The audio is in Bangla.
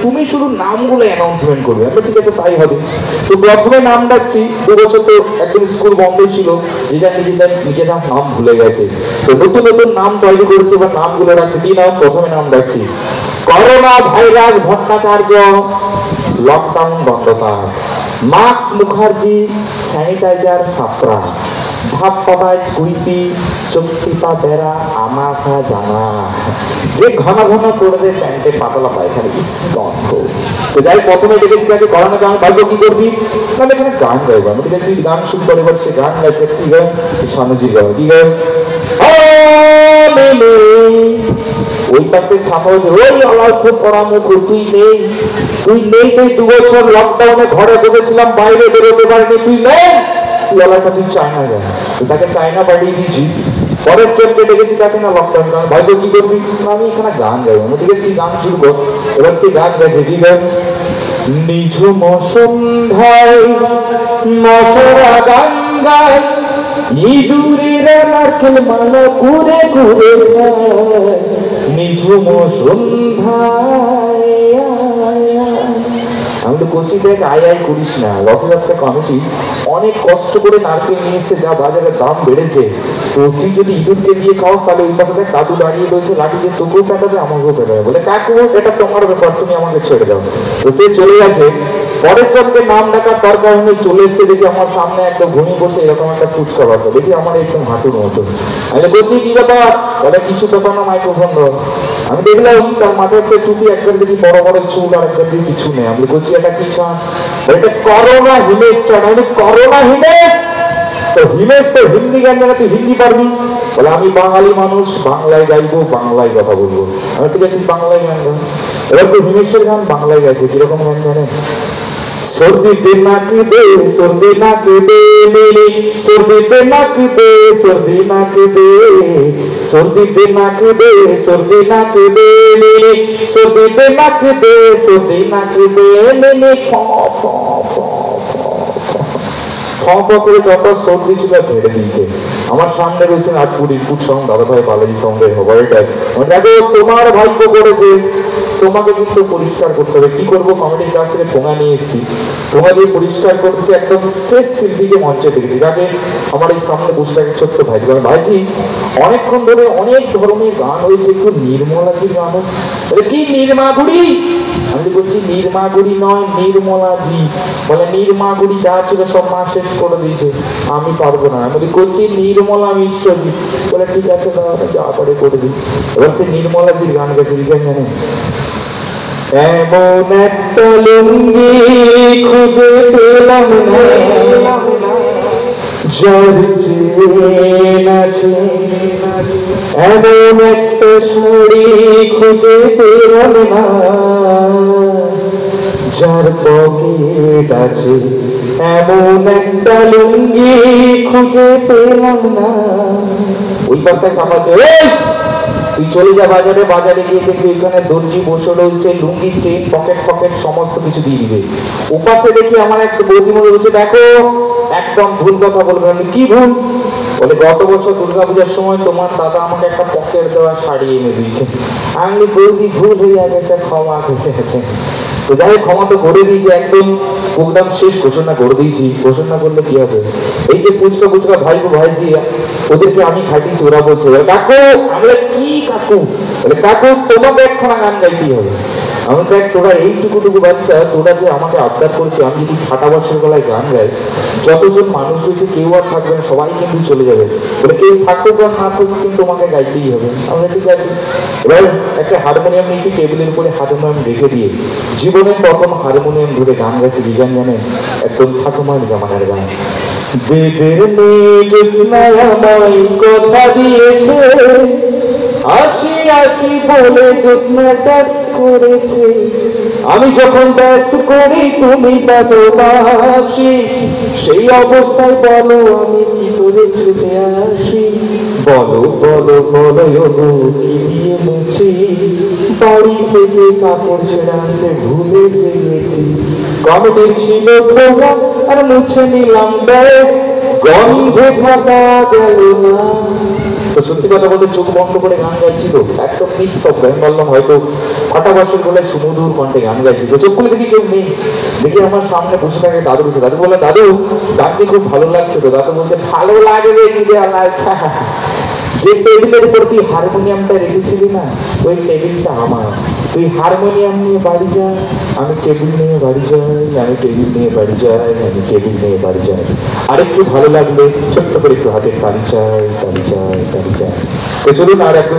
তুমি শুধু নামগুলো অ্যানাউন্সমেন্ট করবে, আমরা ঠিক আছে তাই হবে। তো প্রথমে নাম ডাকছি, 2 বছর তো একদম স্কুল বন্ধ ছিল, যে যার নিজেরা নাম ভুলে গেছে, তো নতুন নতুন নাম তৈরি করেছে বা নামগুলো ডাকছে। কি নাম? প্রথমে নাম ডাকছি করোনা ভাইরাস ভট্টাচার্য, লকডাউন দণ্ডকার, মার্কস মুখার্জি, স্যানিটাইজার সাপড়া, ধাপ পাতায় কুইতি, চক্ষিতা বেড়া, আমাশা জানা, যে ঘন ঘন করবে প্যান্টে পাতলা পায়খানা, ইসকি গন্ধ। তো যাই প্রথমে ডেকেছি তাকে করোনা গান বাজবো, কি করবি? মানে এখানে গান গাইবো। আমি ঠিক আছে গান শুরু করে, এবার সে গান গাইছে। কি গান? স্বামীজির গান। কি গান? ওই পাশ থেকে থামা হচ্ছে, ওই অলার্থ পরামুখ, তুই নেই, তুই 2 বছর লকডাউনে ঘরে বসেছিলাম, বাইরে বেরোতে পারিনি, তুই নেই, তুই অলার্থ, তুই চায়না যা। তাকে চায়না পাঠিয়ে দিয়েছি। পরের জনকে ডেকেছি, তাকে না লকডাউন গান। ভাই তো কি করবি? আমি এখানে গান গাইবো। আমি ঠিক আছে তুই গান শুরু কর। এবার সে গান গাইছে। কি গান? নিঝুম সন্ধ্যায় মশরা গান গায়, ইঁদুরের নারকেল মালা ঘুরে ঘুরে খায়, নিঝুম সন্ধ্যায়। আমি তো করছি দেখ, আয় আয় করিস না। রথযাত্রা কমিটি অনেক কষ্ট করে নারকেল নিয়ে এসছে, যা বাজারের দাম বেড়েছে। তো তুই যদি ইঁদুরকে দিয়ে খাওয়াস, তাহলে ওই পাশে দেখ দাদু দাঁড়িয়ে রয়েছে, লাঠি দিয়ে তোকেও পেটাবে, আমাকেও পেটাবে। বলে কাকু এটা তোমার ব্যাপার, তুমি আমাকে ছেড়ে দাও। তো সে চলে গেছে। পরের জনকে নাম ডাকার দরকার হয়নি, চলে এসছে। দেখি আমার সামনে একদম ঘুমিয়ে পড়ছে, এরকম একটা ফুচকা বাচ্চা। দেখি আমার একদম হাঁটুর মতো। আমি বলছি কি ব্যাপার? বলে কিছু ব্যাপার না, মাইক্রোফোন ধর। আমি দেখলাম তার মাথায় একটা টুপি, একবার দেখি বড় বড় চুল, আর একবার দেখি কিছু নেই। আমি বলছি এটা কি ছান? এটা করোনা হিমেশ ছান। আমি করোনা হিমেশ? তো হিমেশ তো হিন্দি গান জানে, তুই হিন্দি পারবি? বলে আমি বাঙালি মানুষ, বাংলায় গাইবো, বাংলায় কথা বলবো। আমি ঠিক আছে তুই বাংলায় গান গান। এবার সে হিমেশের গান বাংলায় গাইছে। কিরকম গান জানে? সর্দিতে নাক দে, সর্দি নাক দে মেরে, সর্দিতে নাক দে, সর্দি নাক দে, সর্দিতে নাক দে, সর্দি নাক দে মেরে, সর্দিতে নাক দে, সর্দি নাক দে মেরে, ফ ফ ফ করে যত সর্দি ছিল ছেড়ে দিয়েছে। আমার সামনে রয়েছেন আটপুরির পুটসং দাদা ভাই বালাজি সঙ্গের হবাইটার। দেখো তোমার ভাগ্য করেছে, তোমাকে কিন্তু পরিষ্কার করতে হবে। কি করবো? কমিটির কাছ থেকে ঠোঙা নিয়ে এসেছি, ঠোঙা দিয়ে পরিষ্কার করছে। একদম শেষ শিল্পীকে মঞ্চে দেখেছি। কাকে? আমার এই সামনে বসে থাকে ছোট্ট ভাইজি। ভাইজি অনেকক্ষণ ধরে অনেক ধরনের গান হয়েছে, একটু নির্মলাজির গান। কি নির্মাগুড়ি? আমি বলছি নির্মাগুড়ি নয়, নির্মলাজি। বলে নির্মাগুড়ি যা ছিল সব মা শেষ করে দিয়েছে, আমি পারবো না। আমি করছি নির্মলা মিশ্রজি। বলে ঠিক আছে দাদা, যা পারে করে দিই। এবার সে নির্মলাজির গান গেছে। গান জানে? এমন একটা লুঙ্গি খুঁজে পেলাম না, যার চেন আছে, এমন একটা শাড়ি খুঁজে পেলাম না, যার পকেট আছে, এমন একটা লুঙ্গি খুঁজে পেলাম না। ওই পাশটায় থামাচ্ছে, তুই চলে যা বাজারে, বাজারে গিয়ে দেখবি এখানে দর্জি বসে রয়েছে, লুঙ্গি চেন পকেট পকেট সমস্ত কিছু দিয়ে দিবে। ওপাশে দেখি আমার একটা বৌদিমণি বলছে, দেখো একদম ভুল কথা বলবে। আমি কি ভুল? বলে গত বছর দুর্গাপূজার সময় তোমার দাদা আমাকে একটা পকেট দেওয়া শাড়ি এনে দিয়েছে। আমি বৌদি ভুল হয়ে গেছে, ক্ষমা করে গেছে। তো যাই হোক, ক্ষমা তো করে দিয়েছি, একদম প্রোগ্রাম শেষ, ঘোষণা করে দিয়েছি। ঘোষণা করলে কি হবে? এই যে পুচকা পুচকা ভাইবো ভাইজি, ওদেরকে আমি খাটিয়েছি। ওরা বলছে কাকু। আমরা কি কাকু? বলে কাকু তোমাকে একখানা গান গাইতেই হবে। আমি দেখ তোরা এইটুকুটুকু বাচ্চা, তোরা যে আমাকে আবদার করছে আমি যদি ফাটা বর্ষের গলায় গান গাই, যতজন মানুষ রয়েছে কেউ আর থাকবে না, সবাই কিন্তু চলে যাবে। বলে কেউ থাকুক আর না থাকুক কিন্তু তোমাকে গাইতেই হবে। আমরা ঠিক আছে। এবার একটা হারমোনিয়াম নিয়েছি, টেবিলের উপরে হারমোনিয়াম রেখে দিয়ে জীবনের প্রথম হারমোনিয়াম ধরে গান গাইছে। কি গান জানে? একদম ঠাকুমার জামানার গান। বেদের কথা দিয়েছে, আসি আসি বলে জ্যোৎস্না ডাস করেছে, আমি যখন ডাস করি তুমি বাজো বাঁশি, সেই অবস্থায় বলো আমি কি করে ছুটে আসি, বলো বলো বলো গো কি দিয়ে মুছি, বাড়ি থেকে কাপড় ছেড়ে আনতে ভুলে গেছি, কমিটির ছিল প্রোগ্রাম আর মুছে নিলাম ব্যাস, গন্ধে থাকা গেল না, তো সত্যি কথা বলতে চোখ বন্ধ করে গান গাইছিল, একদম নিস্তব্ধ। আমি বললাম হয়তো কটা বছর বলে সুমধুর কণ্ঠে গান গাইছিল। চোখ খুলে দেখি কেউ নেই, দেখি আমার সামনে বসে থাকে দাদু বসে। দাদু বললো, দাদু গানটি খুব ভালো লাগছে তো? দাদু বলছে, ভালো লাগবে কি যে টেবিলের উপর তুই হারমোনিয়ামটা রেখেছিলি না, ওই টেবিলটা আমার। তুই হারমোনিয়াম নিয়ে বাড়ি যা, আমি টেবিল নিয়ে বাড়ি যাই, আমি টেবিল নিয়ে বাড়ি যাই, আমি টেবিল নিয়ে বাড়ি যাই। আরেকটু ভালো লাগবে ছোট্ট করে একটু হাতের তালি চাই, তালি চাই, তালি চাই। তো চলুন আর একদম